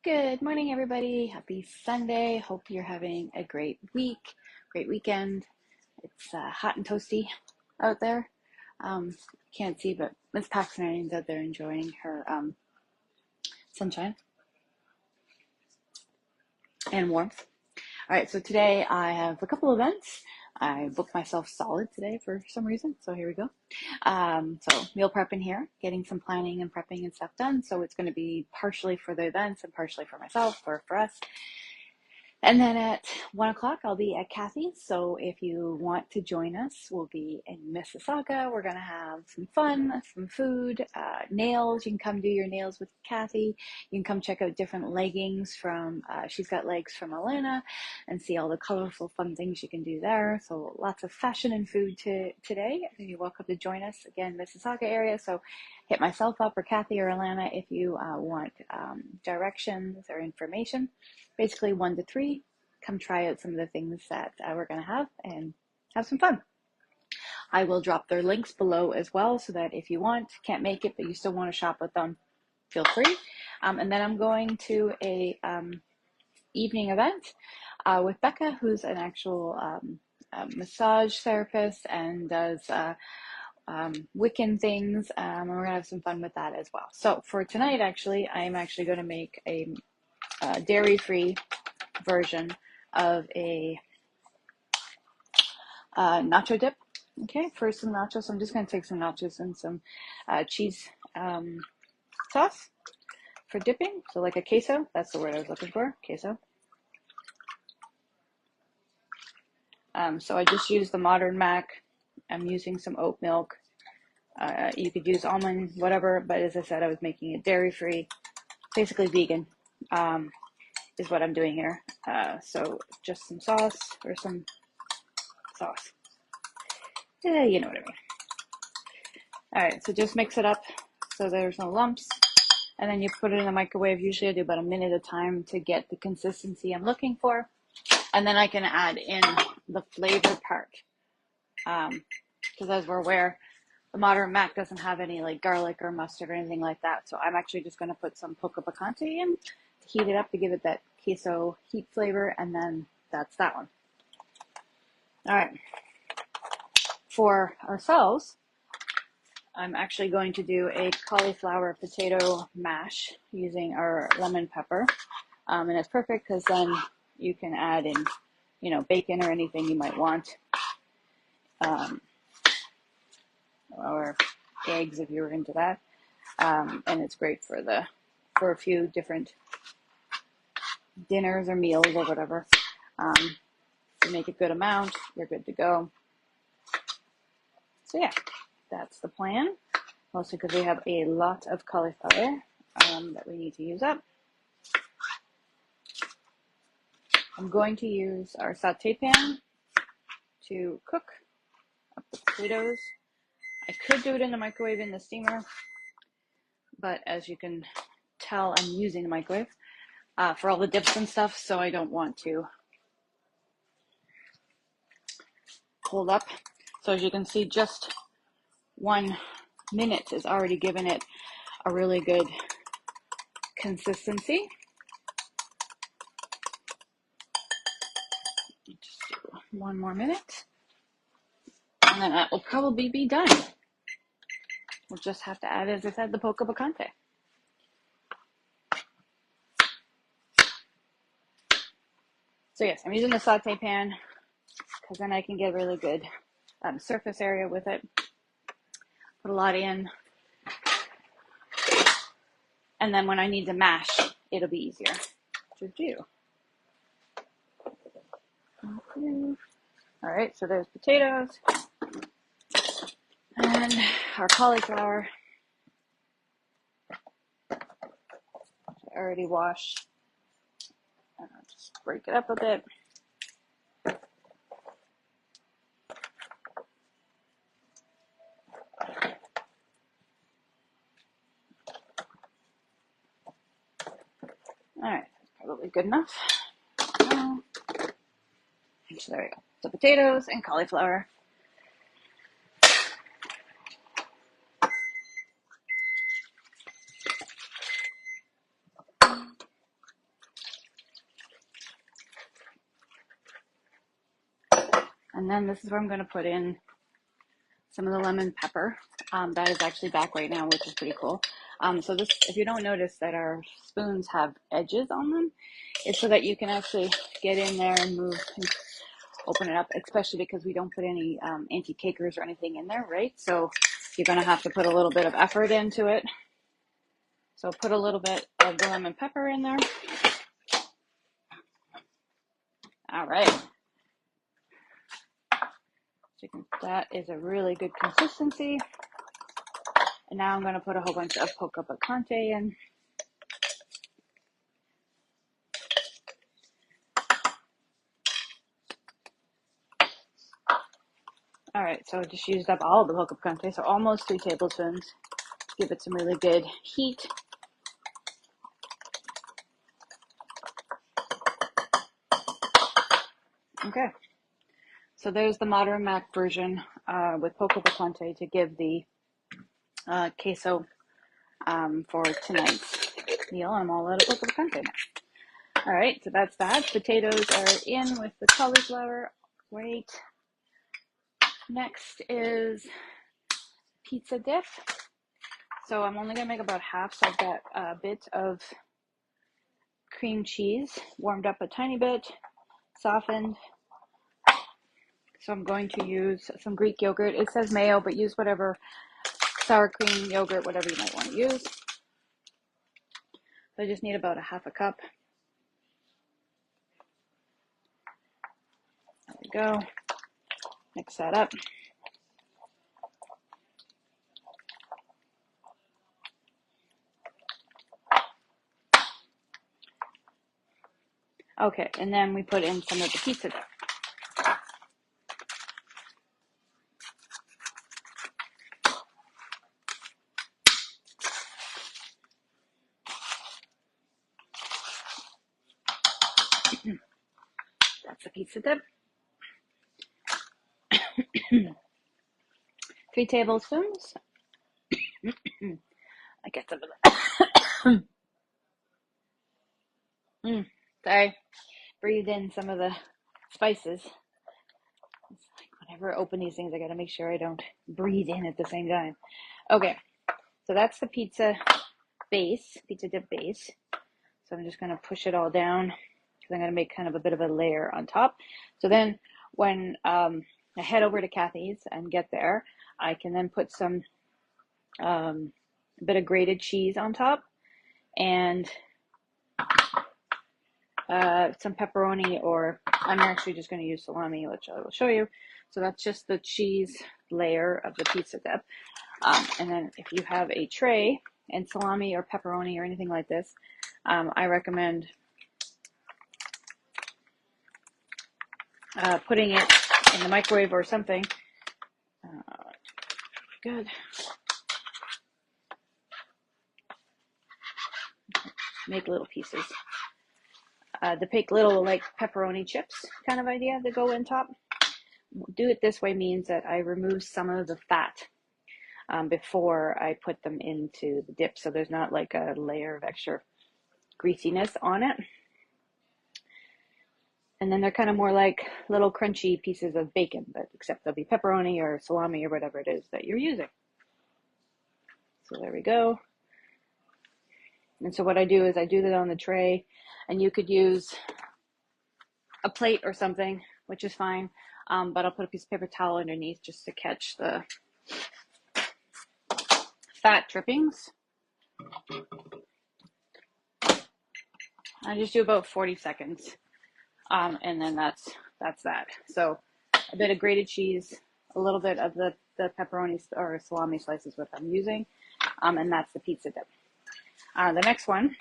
Good morning, everybody. Happy Sunday. Hope you're having a great week, great weekend. It's hot and toasty out there. Can't see, but Miss Paxton's out there enjoying her sunshine and warmth. All right, so today I have a couple events. I booked myself solid today for some reason, so here we go. So meal prepping here, getting some planning and prepping and stuff done. So it's going to be partially for the events and partially for myself or for us. And then at 1 o'clock, I'll be at Kathy's. So if you want to join us, we'll be in Mississauga. We're going to have some fun, some food, nails. You can come do your nails with Kathy. You can come check out different leggings from, she's got legs from Atlanta, and see all the colorful, fun things you can do there. So lots of fashion and food today. You're welcome to join us. Again, Mississauga area. So hit myself up or Kathy or Atlanta if you want directions or information. Basically 1 to 3, come try out some of the things that we're going to have and have some fun. I will drop their links below as well so that if you can't make it, but you still want to shop with them, feel free. And then I'm going to a evening event with Becca, who's an actual massage therapist and does Wiccan things, and we're going to have some fun with that as well. So for tonight, actually, I'm actually going to make a dairy-free version of a nacho dip. Okay, for some nachos, I'm just going to take some nachos and some cheese sauce for dipping. So like a queso, that's the word I was looking for, queso. So I just use the modern mac. I'm using some oat milk. You could use almond, whatever, but as I said, I was making it dairy-free, basically vegan. Is what I'm doing here. So just some sauce or some sauce. Yeah, you know what I mean. All right, so just mix it up so there's no lumps. And then you put it in the microwave. Usually I do about a minute at a time to get the consistency I'm looking for. And then I can add in the flavor part. Because as we're aware, the modern mac doesn't have any like garlic or mustard or anything like that. So I'm actually just going to put some Poco Picante in to heat it up to give it that queso heat flavor. And then that's that one. All right. For ourselves, I'm actually going to do a cauliflower potato mash using our lemon pepper. And it's perfect because then you can add in, bacon or anything you might want. Or eggs if you were into that. And it's great for a few different dinners or meals or whatever. You make a good amount, you're good to go. So yeah, that's the plan. Mostly because we have a lot of cauliflower that we need to use up. I'm going to use our saute pan to cook up the potatoes. I could do it in the microwave in the steamer, but as you can tell, I'm using the microwave for all the dips and stuff, so I don't want to hold up. So as you can see, just 1 minute has already given it a really good consistency. Just do 1 more minute, and then that will probably be done. We'll just have to add, as I said, the Poco Picante. So yes, I'm using the saute pan because then I can get really good surface area with it. Put a lot in. And then when I need to mash, it'll be easier to do. All right, so there's potatoes and our cauliflower. I already washed. Just break it up a bit. All right, that's probably good enough. Actually, there we go. So potatoes and cauliflower. And then this is where I'm going to put in some of the lemon pepper. That is actually back right now, which is pretty cool. So this, if you don't notice that our spoons have edges on them, it's so that you can actually get in there and move and open it up, especially because we don't put any anti-cakers or anything in there, right? So you're going to have to put a little bit of effort into it. So put a little bit of the lemon pepper in there. All right. That is a really good consistency. And now I'm going to put a whole bunch of Poco Picante in. All right, so I just used up all of the Poco Picante, so almost 3 tablespoons. Give it some really good heat. Okay, so there's the Modern Mac version with Poco Picante to give the queso for tonight's meal. I'm all out of Poco Picante now. All right, so that's that. Potatoes are in with the cauliflower. Great. Next is pizza dip. So I'm only going to make about half, so I've got a bit of cream cheese, warmed up a tiny bit, softened. So I'm going to use some Greek yogurt. It says mayo, but use whatever sour cream, yogurt, whatever you might want to use. So I just need about a half a cup. There we go. Mix that up. Okay, and then we put in some of the pizza dip. That's the pizza dip. 3 tablespoons. I get some of that. Sorry. Breathe in some of the spices. It's like whenever I open these things, I got to make sure I don't breathe in at the same time. Okay, so that's the pizza base, pizza dip base. So I'm just going to push it all down because I'm going to make kind of a bit of a layer on top. So then when I head over to Kathy's and get there, I can then put some a bit of grated cheese on top and some pepperoni, or I'm actually just going to use salami, which I will show you. So that's just the cheese layer of the pizza dip. And then if you have a tray and salami or pepperoni or anything like this, I recommend putting it in the microwave or something. Good. Make little pieces. To pick little like pepperoni chips kind of idea to go in top. Do it this way means that I remove some of the fat before I put them into the dip, so there's not like a layer of extra greasiness on it. And then they're kind of more like little crunchy pieces of bacon, but except they'll be pepperoni or salami or whatever it is that you're using. So there we go. And so what I do is I do that on the tray, and you could use a plate or something, which is fine. But I'll put a piece of paper towel underneath just to catch the fat drippings. I just do about 40 seconds. And then that's that. So a bit of grated cheese, a little bit of the pepperoni or salami slices, what I'm using. And that's the pizza dip. The next one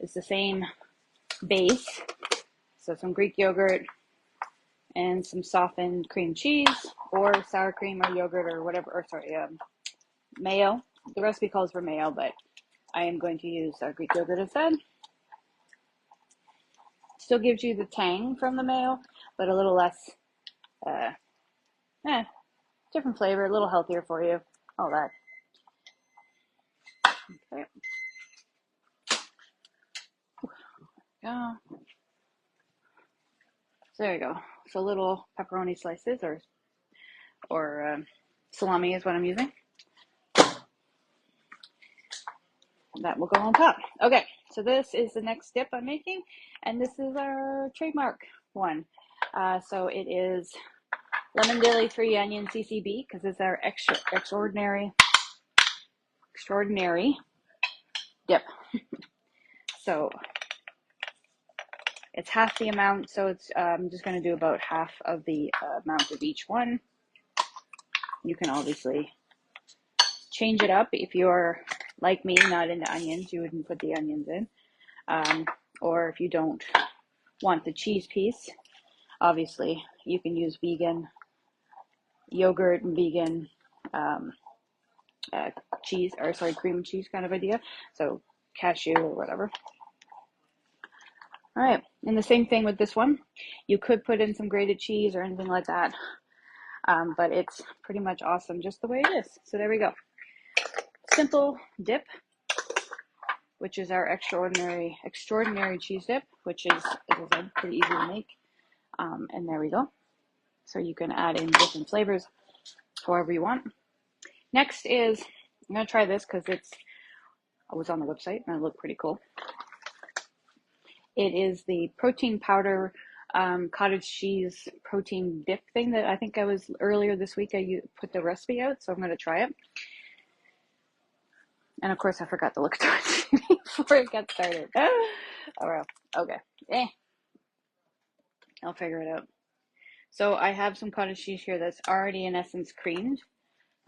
is the same base. So some Greek yogurt and some softened cream cheese or sour cream or yogurt or whatever, or sorry, mayo. The recipe calls for mayo, but I am going to use Greek yogurt instead. Still gives you the tang from the mayo, but a little less, different flavor, a little healthier for you, all that. Okay. Go. So there you go. So little pepperoni slices or salami is what I'm using. That will go on top. Okay, so this is the next dip I'm making, and this is our trademark one. So it is lemon dilly 3 onion CCB, because it's our extraordinary dip. So it's half the amount, so it's I'm just going to do about half of the amount of each one. You can obviously change it up. If you're like me, not into onions, you wouldn't put the onions in. Or if you don't want the cheese piece, obviously you can use vegan yogurt and vegan cheese, or sorry, cream cheese kind of idea. So cashew or whatever. All right, and the same thing with this one. You could put in some grated cheese or anything like that, but it's pretty much awesome just the way it is. So there we go. Simple dip, which is our extraordinary cheese dip, which is, as I said, pretty easy to make. And there we go. So you can add in different flavors however you want. Next is, I'm going to try this because I was on the website and it looked pretty cool. It is the protein powder cottage cheese protein dip thing that I think I was earlier this week. I put the recipe out, so I'm going to try it. And of course, I forgot to look at the recipe before it got started. Oh, well, okay. I'll figure it out. So I have some cottage cheese here that's already in essence creamed.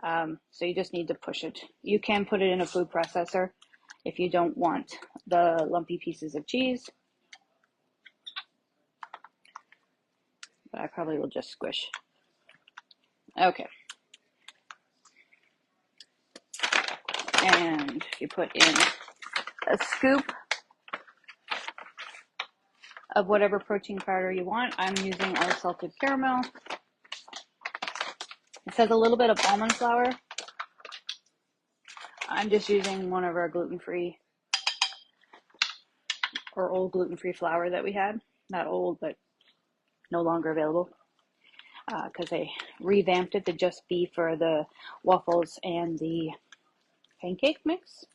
So you just need to push it. You can put it in a food processor if you don't want the lumpy pieces of cheese. But I probably will just squish. Okay. And you put in a scoop of whatever protein powder you want. I'm using our salted caramel. It says a little bit of almond flour. I'm just using one of our gluten-free or old gluten-free flour that we had. Not old, but no longer available. Because they revamped it to just be for the waffles and the pancake mix.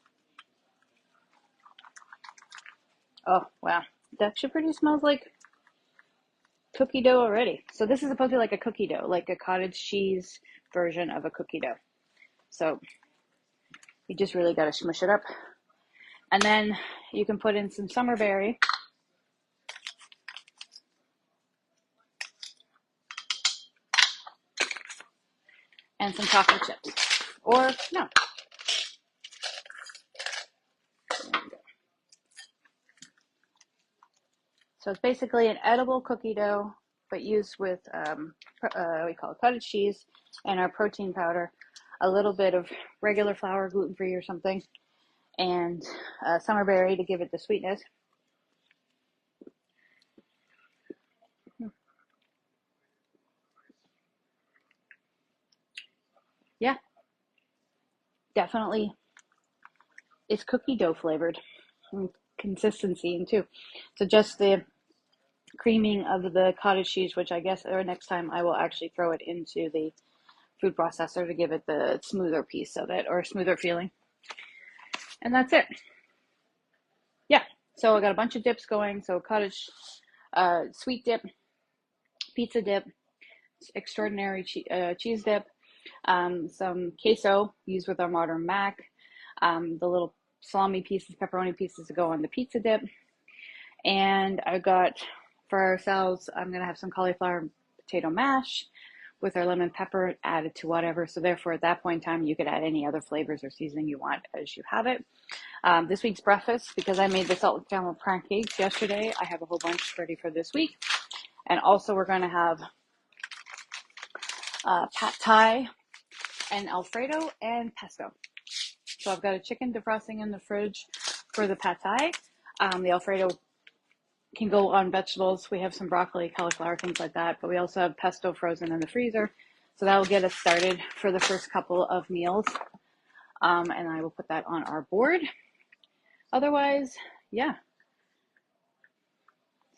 Oh, wow. That actually pretty smells like cookie dough already. So this is supposed to be like a cookie dough, like a cottage cheese version of a cookie dough. So you just really got to smush it up. And then you can put in some summerberry. And some chocolate chips. Or no. So it's basically an edible cookie dough, but used with we call it cottage cheese and our protein powder, a little bit of regular flour, gluten-free or something, and summerberry to give it the sweetness. Yeah, definitely. It's cookie dough flavored and consistency and too. So just the creaming of the cottage cheese, which I guess or next time I will actually throw it into the food processor to give it the smoother piece of it or smoother feeling. And that's it. Yeah, so I got a bunch of dips going. So cottage sweet dip, pizza dip, extraordinary cheese dip, some queso used with our modern mac, the little salami pieces, pepperoni pieces to go on the pizza dip. And I got, for ourselves, I'm going to have some cauliflower potato mash with our lemon pepper added to whatever. So therefore, at that point in time, you could add any other flavors or seasoning you want as you have it. This week's breakfast, because I made the salted caramel pancakes yesterday, I have a whole bunch ready for this week. And also we're going to have pad thai and Alfredo and pesto. So I've got a chicken defrosting in the fridge for the pad thai. The Alfredo can go on vegetables. We have some broccoli, cauliflower, things like that. But we also have pesto frozen in the freezer. So that will get us started for the first couple of meals. And I will put that on our board. Otherwise, yeah.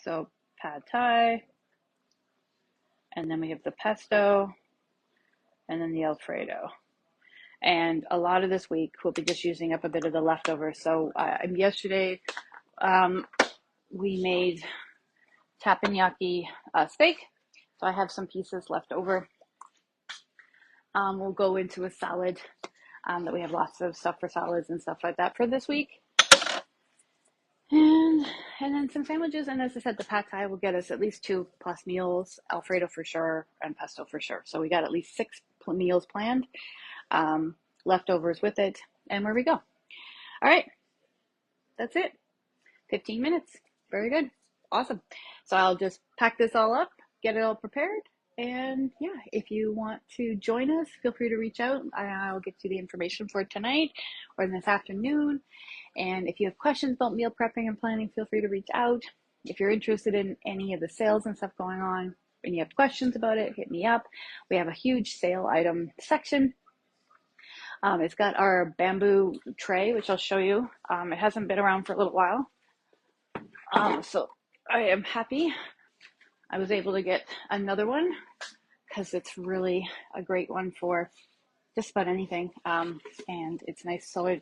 So pad thai, and then we have the pesto, and then the Alfredo. And a lot of this week, we'll be just using up a bit of the leftovers. So yesterday, we made teppanyaki steak. So I have some pieces left over. We'll go into a salad that we have lots of stuff for salads and stuff like that for this week. And then some sandwiches. And as I said, the pad thai will get us at least 2+ meals, Alfredo for sure, and pesto for sure. So we got at least 6 meals planned, leftovers with it, and where we go. All right, that's it. 15 minutes. Very good. Awesome. So I'll just pack this all up, get it all prepared. And yeah, if you want to join us, feel free to reach out. I'll get you the information for tonight or this afternoon. And if you have questions about meal prepping and planning, feel free to reach out. If you're interested in any of the sales and stuff going on and you have questions about it, hit me up. We have a huge sale item section. It's got our bamboo tray, which I'll show you. It hasn't been around for a little while. So I am happy I was able to get another one because it's really a great one for just about anything. And it's a nice, solid,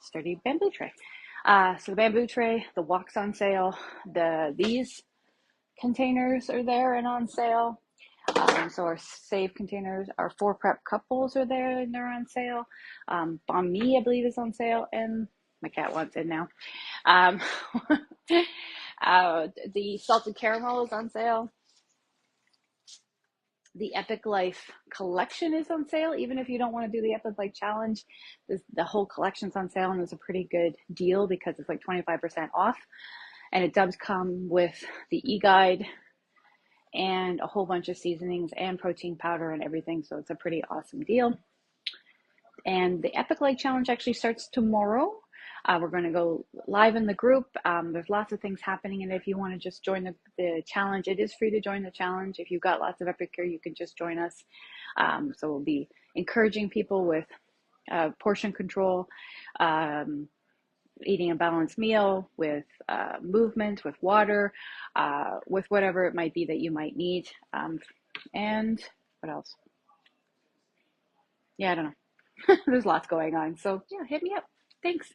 sturdy bamboo tray. So the bamboo tray, the wok's on sale. These containers are there and on sale. So our save containers, our 4 prep cup bowls are there and they're on sale. Banh mi, I believe, is on sale, and my cat wants in now. The salted caramel is on sale. The Epic Life collection is on sale. Even if you don't want to do the Epic Life challenge, the whole collection's on sale, and it's a pretty good deal because it's like 25% off. And it does come with the e-guide and a whole bunch of seasonings and protein powder and everything. So it's a pretty awesome deal. And the Epic Life challenge actually starts tomorrow. We're going to go live in the group. There's lots of things happening. And if you want to just join the challenge, it is free to join the challenge. If you've got lots of Epic Care, you can just join us. So we'll be encouraging people with portion control, eating a balanced meal, with movement, with water, with whatever it might be that you might need. And what else? Yeah, I don't know. There's lots going on. So yeah, hit me up. Thanks.